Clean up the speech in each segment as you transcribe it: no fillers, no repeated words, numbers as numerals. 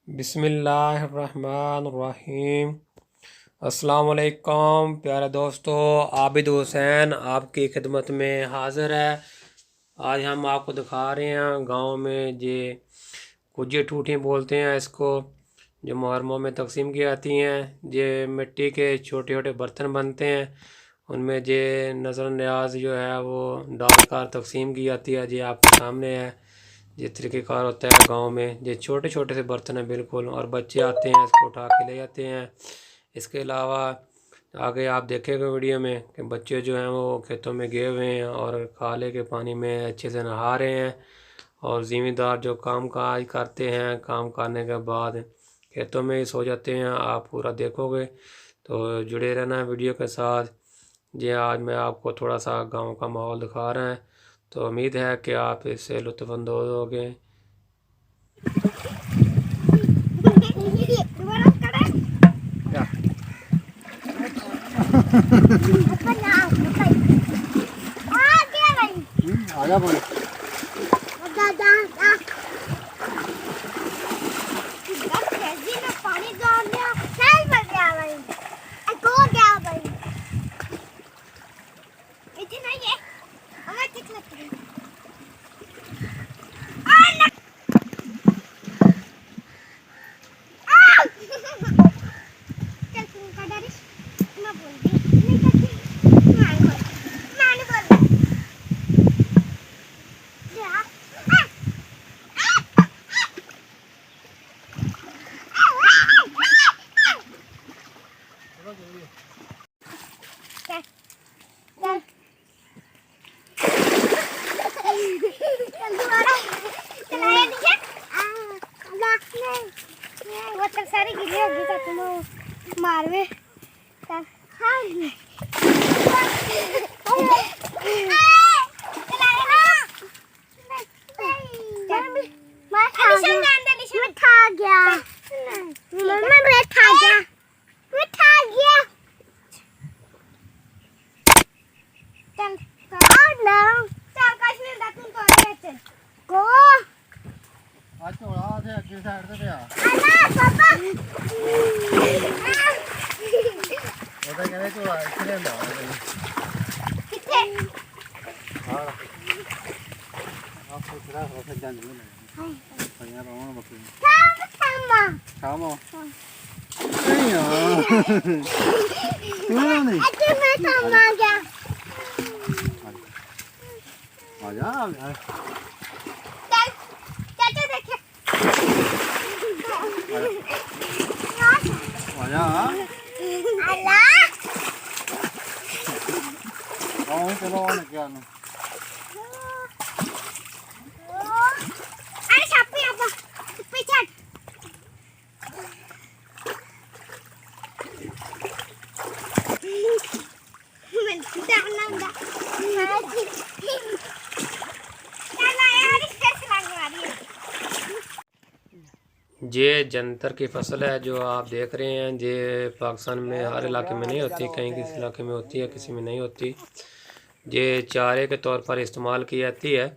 बिस्मिल्लाहिर्रहमानिर्रहीम। अस्सलाम वालेकुम प्यारे दोस्तों, आबिद हुसैन आपकी खिदमत में हाज़िर है। आज हम आपको दिखा रहे हैं गांव में जे कुजे ठूठी बोलते हैं इसको, जो मुहर्रमों में तकसीम की जाती हैं। जे मिट्टी के छोटे छोटे बर्तन बनते हैं, उनमें जे नज़र न्याज जो है वो डालकर तकसीम की जाती है। जी आपके सामने है ये तरीक़ेकार होता है गांव में। ये छोटे छोटे से बर्तन हैं बिल्कुल, और बच्चे आते हैं इसको उठा के ले जाते हैं। इसके अलावा आगे आप देखेंगे वीडियो में कि बच्चे जो हैं वो खेतों में गए हुए हैं और खाले के पानी में अच्छे से नहा रहे हैं। और ज़िम्मेदार जो काम काज करते हैं, काम करने के बाद खेतों में ही सो जाते हैं। आप पूरा देखोगे तो जुड़े रहना वीडियो के साथ। जी आज मैं आपको थोड़ा सा गांव का माहौल दिखा रहा है, तो उम्मीद है कि आप इससे लुत्फ़अंदोज़ होगे। सारी गिरी होगी तो तुम मारवे ये जंतर की फसल है जो आप देख रहे हैं। ये पाकिस्तान में हर इलाके में नहीं होती, कहीं किसी इलाके में होती है, किसी में नहीं होती। ये चारे के तौर पर इस्तेमाल की जाती है,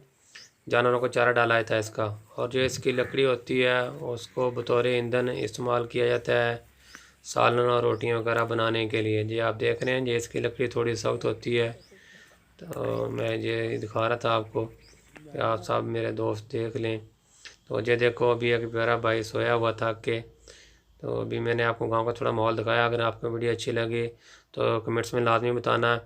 जानवरों को चारा डाला जाता है इसका। और जो इसकी लकड़ी होती है उसको बतौर ईंधन इस्तेमाल किया जाता है, सालन और रोटियां वगैरह बनाने के लिए। ये आप देख रहे हैं, ये इसकी लकड़ी थोड़ी सख्त होती है। तो मैं ये दिखा रहा था आपको कि आप सब मेरे दोस्त देख लें। तो ये देखो अभी एक प्यारा भाई सोया हुआ था के। तो अभी मैंने आपको गांव का थोड़ा माहौल दिखाया। अगर आपको वीडियो अच्छी लगी तो कमेंट्स में लाजमी बताना।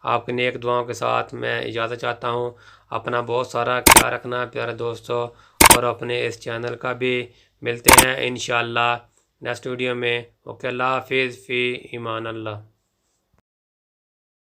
आपकी नेक दुआओं के साथ मैं इजाज़त चाहता हूँ। अपना बहुत सारा ख्याल रखना प्यारे दोस्तों, और अपने इस चैनल का भी। मिलते हैं इंशाअल्लाह नेक्स्ट वीडियो में। ओके, अल्लाह हाफिज़, फ़ी ईमान अल्लाह।